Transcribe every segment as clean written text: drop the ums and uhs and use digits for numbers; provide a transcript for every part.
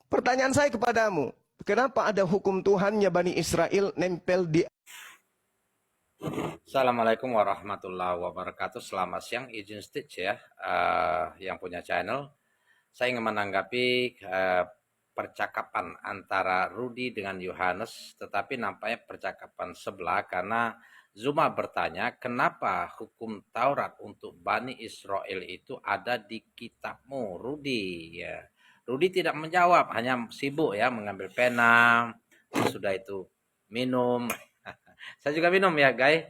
Pertanyaan saya kepadamu, kenapa ada hukum Tuhannya Bani Israel nempel di... Assalamualaikum warahmatullahi wabarakatuh. Selamat siang, izin Stitch ya, yang punya channel. Saya ingin menanggapi percakapan antara Rudy dengan Yohanes, tetapi nampaknya percakapan sebelah karena Zuma bertanya, kenapa hukum Taurat untuk Bani Israel itu ada di kitabmu, Rudy? Ya. Rudy tidak menjawab, hanya sibuk ya mengambil pena, sudah itu minum. Saya juga minum ya, guys.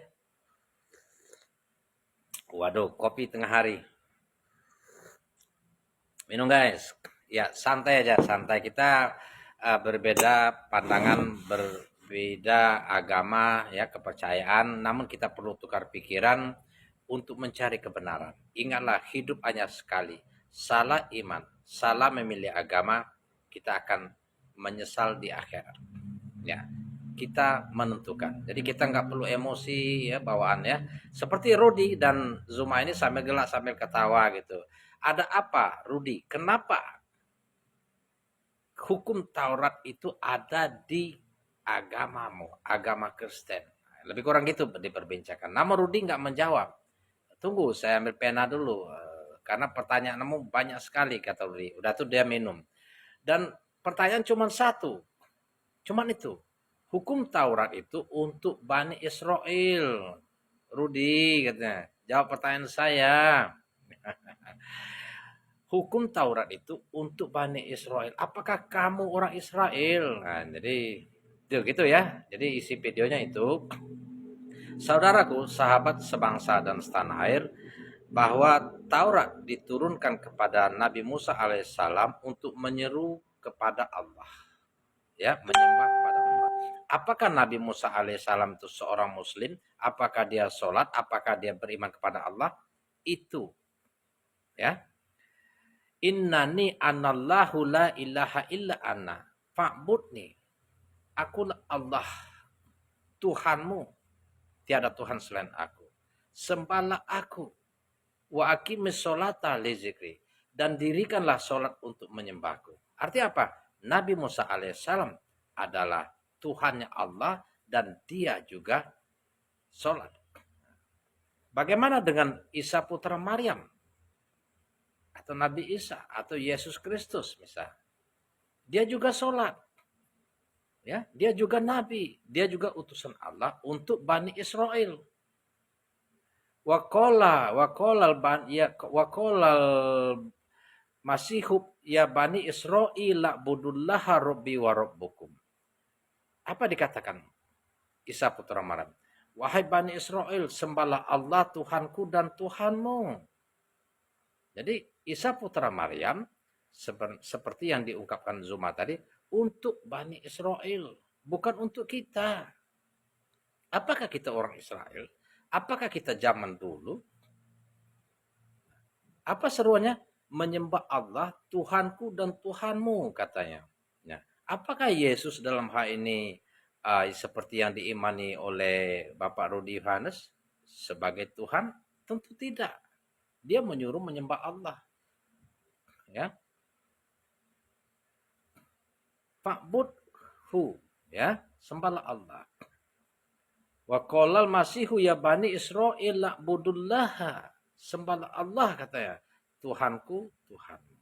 Waduh, kopi tengah hari. Minum guys. Ya, santai aja, santai. Kita berbeda pandangan, berbeda agama, ya, kepercayaan. Namun kita perlu tukar pikiran untuk mencari kebenaran. Ingatlah, hidup hanya sekali. Salah iman, salah memilih agama, kita akan menyesal di akhirat. Ya, kita menentukan. Jadi kita nggak perlu emosi ya bawaannya. Seperti Rudy dan Zuma ini sambil gelak sambil ketawa gitu. Ada apa, Rudy? Kenapa hukum Taurat itu ada di agamamu, agama Kristen? Lebih kurang gitu diperbincangkan. Namun Rudy nggak menjawab. Tunggu, saya ambil pena dulu. Karena pertanyaanmu banyak sekali, kata Rudy. Udah tuh dia minum. Dan pertanyaan cuma satu. Cuman itu. Hukum Taurat itu untuk Bani Israel. Rudy katanya. Jawab pertanyaan saya. Hukum Taurat itu untuk Bani Israel. Apakah kamu orang Israel? Nah, jadi gitu ya. Jadi isi videonya itu, saudaraku, sahabat sebangsa dan setanah air, bahwa Taurat diturunkan kepada Nabi Musa alaihissalam untuk menyeru kepada Allah, ya, menyembah kepada Allah. Apakah Nabi Musa alaihissalam itu seorang Muslim? Apakah dia sholat? Apakah dia beriman kepada Allah? Itu, ya. Innani anallahu la ilaha illa anna fa'budni. Akulah Allah, Tuhanmu. Tiada Tuhan selain aku. Sembahlah aku. Wa aqimis sholata li zikri. Dan dirikanlah sholat untuk menyembahku. Artinya apa? Nabi Musa alaihissalam adalah Tuhannya Allah dan dia juga sholat. Bagaimana dengan Isa putra Maryam? Atau Nabi Isa atau Yesus Kristus misalnya. Dia juga sholat. Ya, dia juga nabi, dia juga utusan Allah untuk Bani Israel. Waqolal masihub ya Bani Israel budullaha rabbi wa rabbukum. Apa dikatakan Isa putra Maryam? Wahai Bani Israel, sembahlah Allah Tuhanku dan Tuhanmu. Jadi Isa putra Maryam seperti yang diungkapkan Zuma tadi, untuk Bani Israel, bukan untuk kita. Apakah kita orang Israel? Apakah kita zaman dulu? Apa seruannya? Menyembah Allah, Tuhanku dan Tuhanmu, katanya. Nah, apakah Yesus dalam hal ini seperti yang diimani oleh Bapak Rudy Yohanes sebagai Tuhan? Tentu tidak. Dia menyuruh menyembah Allah. Ya, fa'budhu, ya, sembahlah Allah. Wa qolal masihu ya Bani Israel la'budullaha, sembahlah Allah, katanya, Tuhanku, Tuhanmu.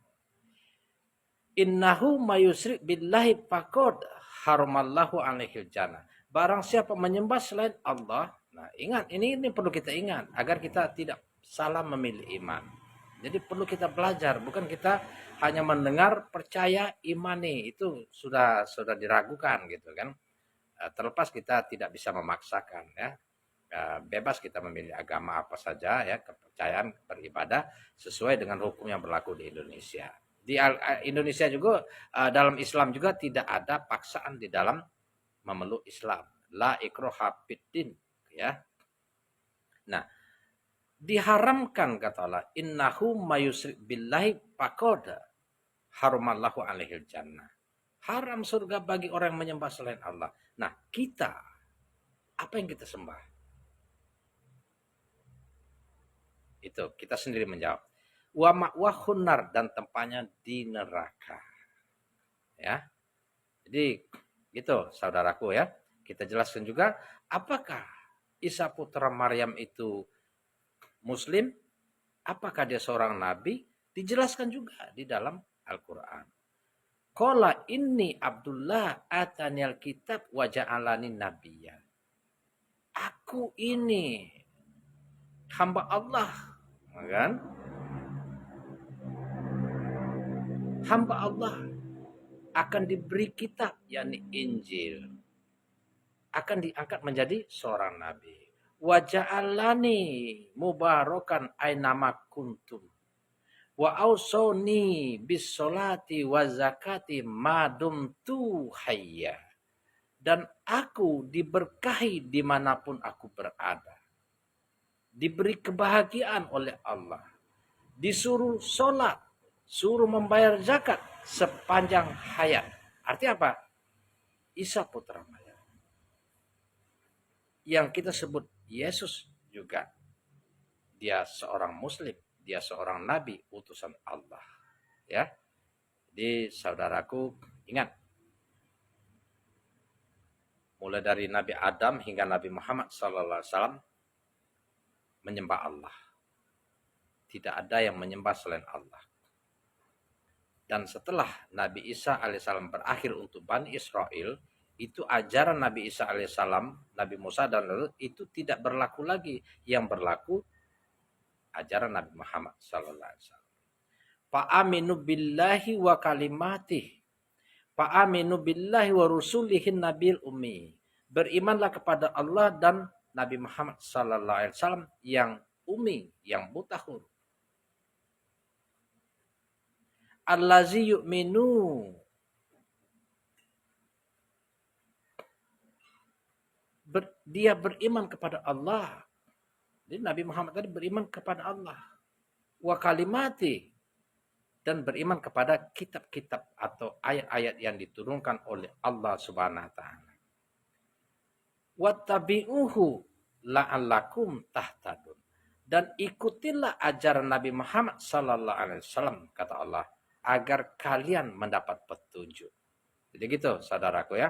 Innahu mayusrik billahi faqad haramallahu alaihil jannah. Barang siapa menyembah selain Allah, nah ingat, ini perlu kita ingat agar kita tidak salah memilih iman. Jadi perlu kita belajar, bukan kita hanya mendengar, percaya, imani, itu sudah diragukan gitu kan. Terlepas kita tidak bisa memaksakan ya. Bebas kita memilih agama apa saja ya, kepercayaan, beribadah sesuai dengan hukum yang berlaku di Indonesia. Di Indonesia juga, dalam Islam juga tidak ada paksaan di dalam memeluk Islam. La ikraha fiddin, ya. Nah, diharamkan kata Allah, innahu mayusrik billahi faqad haramallahu alaihil jannah. Haram surga bagi orang yang menyembah selain Allah. Nah, kita, apa yang kita sembah? Itu kita sendiri menjawab. Wa ma'wahun nar, dan tempatnya di neraka. ya. Jadi gitu saudaraku ya. Kita jelaskan juga apakah Isa putra Maryam itu muslim? Apakah dia seorang nabi? Dijelaskan juga di dalam Al-Qur'an. Qala inni Abdullah atanial kitab wa ja'alani nabiyya. Aku ini hamba Allah, kan? Hamba Allah akan diberi kitab, yakni Injil. Akan diangkat menjadi seorang nabi. Wa ja'alani mubarakan ainama kuntum. Wa ausoni bis solati wa zakati madumtu hayya. Dan aku diberkahi dimanapun aku berada. Diberi kebahagiaan oleh Allah. Disuruh sholat. Suruh membayar zakat sepanjang hayat. Artinya apa? Isa putra Maryam. Yang kita sebut Yesus juga. Dia seorang muslim. Dia seorang nabi utusan Allah. Ya. Jadi saudaraku ingat. Mulai dari Nabi Adam hingga Nabi Muhammad SAW menyembah Allah. Tidak ada yang menyembah selain Allah. Dan setelah Nabi Isa alaihissalam berakhir untuk Bani Israel, itu ajaran Nabi Isa alaihissalam, Nabi Musa dan lalu itu tidak berlaku lagi. Yang berlaku ajaran Nabi Muhammad sallallahu alaihi wasallam. Fa'aminu billahi wa kalimatih. Fa'aminu billahi wa rusulihin nabil ummi. Berimanlah kepada Allah dan Nabi Muhammad sallallahu alaihi wasallam yang ummi, yang buta huruf. Allazi yu'minu. Dia beriman kepada Allah. Jadi Nabi Muhammad tadi beriman kepada Allah. Wa kalimati. Dan beriman kepada kitab-kitab atau ayat-ayat yang diturunkan oleh Allah Subhanahu wa taala. Wattabi'uhu la'allakum tahtadun. Dan ikutilah ajaran Nabi Muhammad sallallahu alaihi wasallam kata Allah agar kalian mendapat petunjuk. Jadi gitu saudaraku ya.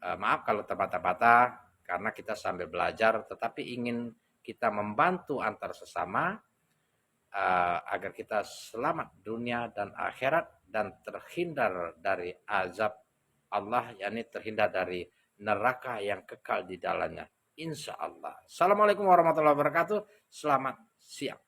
Maaf kalau terbata-bata karena kita sambil belajar tetapi ingin kita membantu antar sesama agar kita selamat dunia dan akhirat dan terhindar dari azab Allah, yakni terhindar dari neraka yang kekal di dalamnya. Insya Allah. Assalamualaikum warahmatullahi wabarakatuh. Selamat siang.